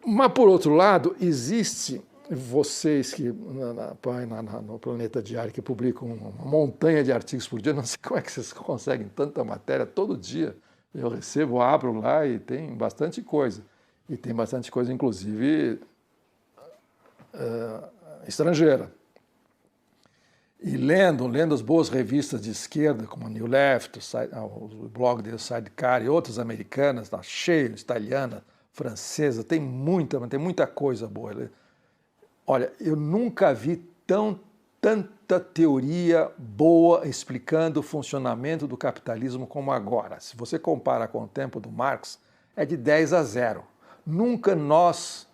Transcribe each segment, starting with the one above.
Mas, por outro lado, existe vocês que no Planeta Diário que publicam uma montanha de artigos por dia, não sei como é que vocês conseguem tanta matéria todo dia. Eu recebo, abro lá e tem bastante coisa. E tem bastante coisa, inclusive, estrangeira. E lendo as boas revistas de esquerda, como a New Left, o blog de Sidecar e outras americanas, tá cheio, italiana, francesa, tem muita coisa boa. Olha, eu nunca vi tanta teoria boa explicando o funcionamento do capitalismo como agora. Se você compara com o tempo do Marx, é de 10-0. Nunca nós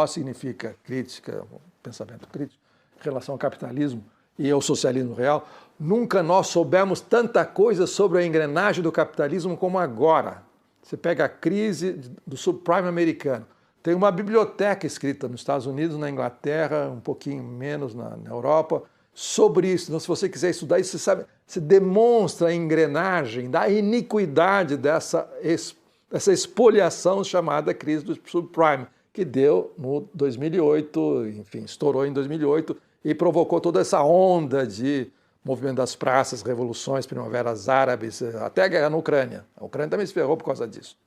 significa crítica, pensamento crítico, em relação ao capitalismo e ao socialismo real, nunca nós soubemos tanta coisa sobre a engrenagem do capitalismo como agora. Você pega a crise do subprime americano, tem uma biblioteca escrita nos Estados Unidos, na Inglaterra, um pouquinho menos na Europa, sobre isso. Então, se você quiser estudar isso, você demonstra a engrenagem da iniquidade dessa espoliação chamada crise do subprime, que deu no 2008, enfim, estourou em 2008 e provocou toda essa onda de movimento das praças, revoluções, primaveras árabes, até a guerra na Ucrânia. A Ucrânia também se ferrou por causa disso.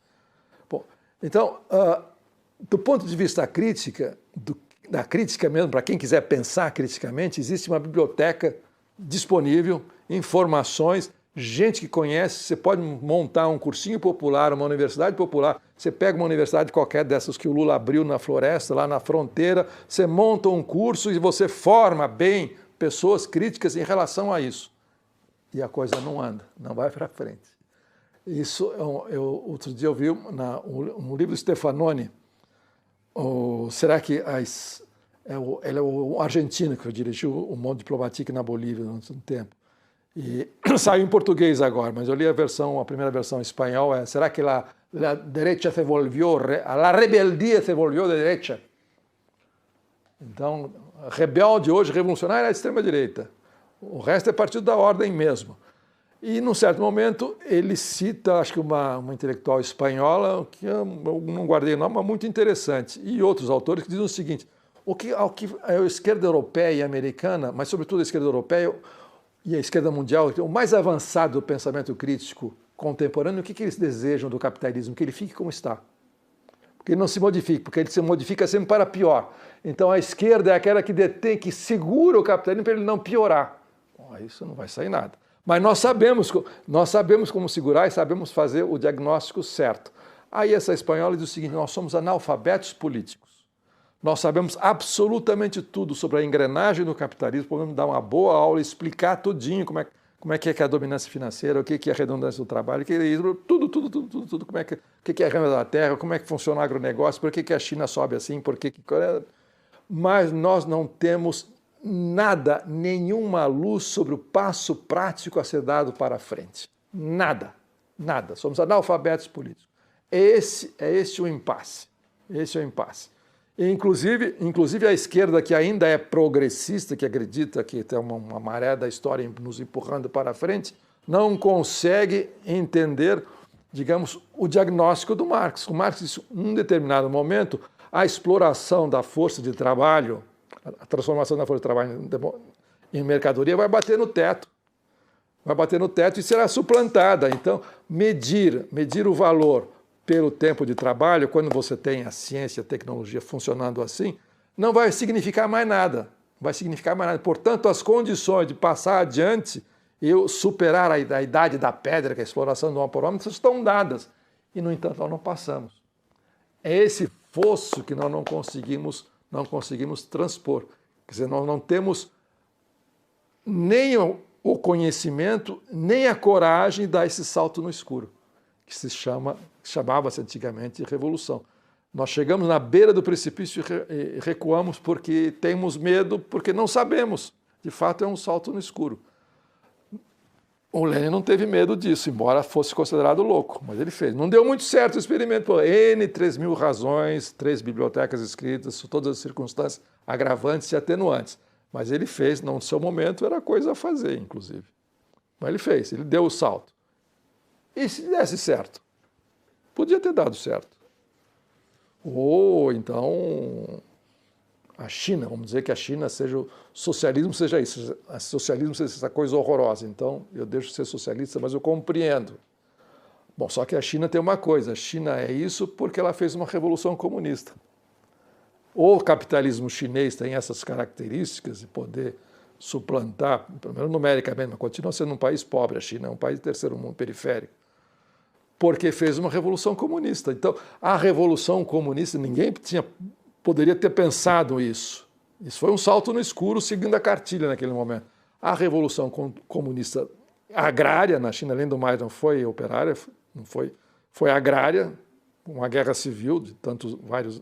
Bom, então, do ponto de vista da crítica mesmo, para quem quiser pensar criticamente, existe uma biblioteca disponível, informações, gente que conhece, você pode montar um cursinho popular, uma universidade popular, você pega uma universidade qualquer dessas que o Lula abriu na floresta, lá na fronteira, você monta um curso e você forma bem pessoas críticas em relação a isso. E a coisa não anda, não vai para frente. Isso, outro dia eu vi um livro do Stefanoni, será que ele é o argentino que dirigiu o Monde Diplomatique na Bolívia durante um tempo. E saiu em português agora, mas eu li a primeira versão em espanhol, será que a derecha se volvió, a rebeldia se volvió de derecha? Então, rebelde hoje, revolucionário, é a extrema-direita. O resto é partido da ordem mesmo. E, num certo momento, ele cita, acho que uma intelectual espanhola, que eu não guardei o nome, mas muito interessante, e outros autores que dizem o seguinte, a esquerda europeia e americana, mas sobretudo a esquerda europeia e a esquerda mundial, o mais avançado do pensamento crítico contemporâneo, o que eles desejam do capitalismo? Que ele fique como está. Que ele não se modifique, porque ele se modifica sempre para pior. Então a esquerda é aquela que detém, que segura o capitalismo para ele não piorar. Bom, isso não vai sair nada. Mas nós sabemos como segurar e sabemos fazer o diagnóstico certo. Aí essa espanhola diz o seguinte, nós somos analfabetos políticos. Nós sabemos absolutamente tudo sobre a engrenagem do capitalismo, podemos dar uma boa aula, explicar tudinho como é que é a dominância financeira, o que é a redundância do trabalho, tudo, como é que é a renda da terra, como é que funciona o agronegócio, por que a China sobe assim, mas nós não temos nada, nenhuma luz sobre o passo prático a ser dado para frente. Nada. Somos analfabetos políticos. É esse o impasse. Esse é o impasse. E, inclusive a esquerda, que ainda é progressista, que acredita que tem uma maré da história nos empurrando para frente, não consegue entender, digamos, o diagnóstico do Marx. O Marx disse, em um determinado momento, a exploração da força de trabalho, a transformação da força de trabalho em mercadoria vai bater no teto. Vai bater no teto e será suplantada. Então, medir o valor pelo tempo de trabalho, quando você tem a ciência e a tecnologia funcionando assim, não vai significar mais nada. Portanto, as condições de passar adiante e superar a idade da pedra, que é a exploração do homem por homem, estão dadas. E, no entanto, nós não passamos. É esse fosso que nós não conseguimos transpor. Quer dizer, nós não temos nem o conhecimento, nem a coragem de dar esse salto no escuro, que chamava-se antigamente de revolução. Nós chegamos na beira do precipício e recuamos porque temos medo, porque não sabemos. De fato, é um salto no escuro. O Lenin não teve medo disso, embora fosse considerado louco, mas ele fez. Não deu muito certo o experimento, por 3.000 razões, 3 bibliotecas escritas, todas as circunstâncias agravantes e atenuantes. Mas ele fez, no seu momento, era coisa a fazer, inclusive. Mas ele fez, ele deu o salto. E se desse certo? Podia ter dado certo. Ou então a China, vamos dizer que a China seja o socialismo, seja isso, o socialismo seja essa coisa horrorosa. Então eu deixo de ser socialista, mas eu compreendo. Bom, só que a China tem uma coisa, a China é isso porque ela fez uma revolução comunista. O capitalismo chinês tem essas características de poder suplantar, pelo menos numericamente, mas continua sendo um país pobre, a China é um país de terceiro mundo periférico, porque fez uma revolução comunista. Então, a revolução comunista, ninguém poderia ter pensado isso. Isso foi um salto no escuro, seguindo a cartilha naquele momento. A revolução comunista agrária na China, além do mais, não foi operária, foi agrária, uma guerra civil de vários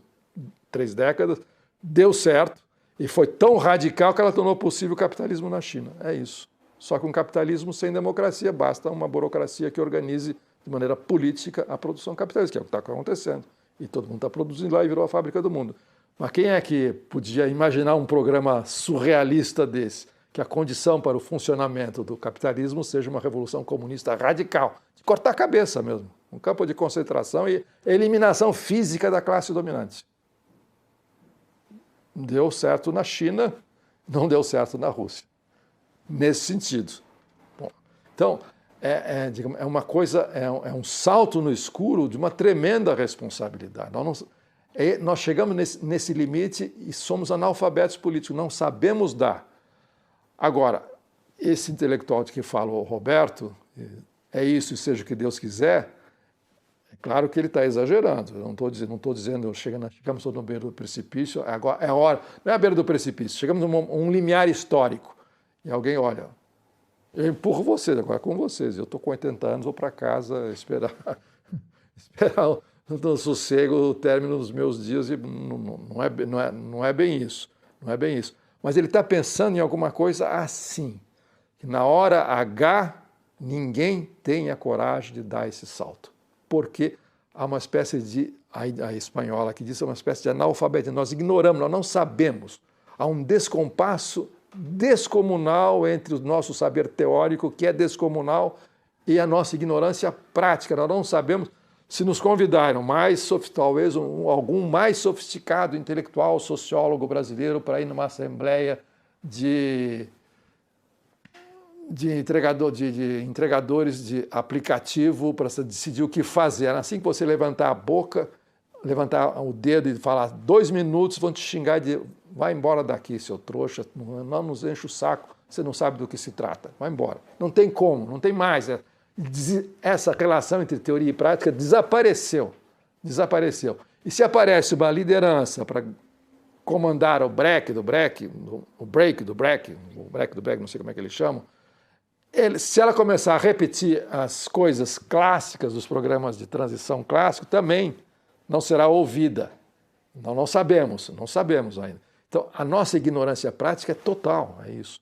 3 décadas, deu certo e foi tão radical que ela tornou possível o capitalismo na China. É isso. Só que um capitalismo sem democracia, basta uma burocracia que organize de maneira política a produção capitalista, que é o que está acontecendo. E todo mundo está produzindo lá e virou a fábrica do mundo. Mas quem é que podia imaginar um programa surrealista desse? Que a condição para o funcionamento do capitalismo seja uma revolução comunista radical, de cortar a cabeça mesmo, um campo de concentração e eliminação física da classe dominante. Deu certo na China, não deu certo na Rússia. Nesse sentido. Bom, então, é uma coisa, é um salto no escuro de uma tremenda responsabilidade. Nós chegamos nesse limite e somos analfabetos políticos, não sabemos dar. Agora, esse intelectual de que fala o Roberto, é isso e seja o que Deus quiser, é claro que ele está exagerando. Eu não estou dizendo, chegamos no beira do precipício, agora é a hora, não é a beira do precipício, chegamos a um limiar histórico. E alguém olha, eu empurro vocês, agora é com vocês, eu estou com 80 anos, vou para casa esperar no sossego o término dos meus dias, e não é bem isso, não é bem isso. Mas ele está pensando em alguma coisa assim, que na hora H ninguém tem a coragem de dar esse salto, porque há uma espécie de, a espanhola que diz, é uma espécie de analfabetismo, nós ignoramos, nós não sabemos, há um descompasso descomunal entre o nosso saber teórico, que é descomunal, e a nossa ignorância prática, nós não sabemos. Se nos convidaram talvez algum mais sofisticado intelectual, sociólogo brasileiro para ir numa assembleia de entregadores de aplicativo para decidir o que fazer. Assim que você levantar a boca, levantar o dedo e falar 2 minutos, vão te xingar de vai embora daqui, seu trouxa, não nos enche o saco, você não sabe do que se trata, vai embora. Não tem como, não tem mais. Essa relação entre teoria e prática desapareceu. E se aparece uma liderança para comandar o break do break, não sei como é que eles chamam, se ela começar a repetir as coisas clássicas dos programas de transição clássico, também não será ouvida. Não sabemos ainda. Então, a nossa ignorância prática é total, é isso.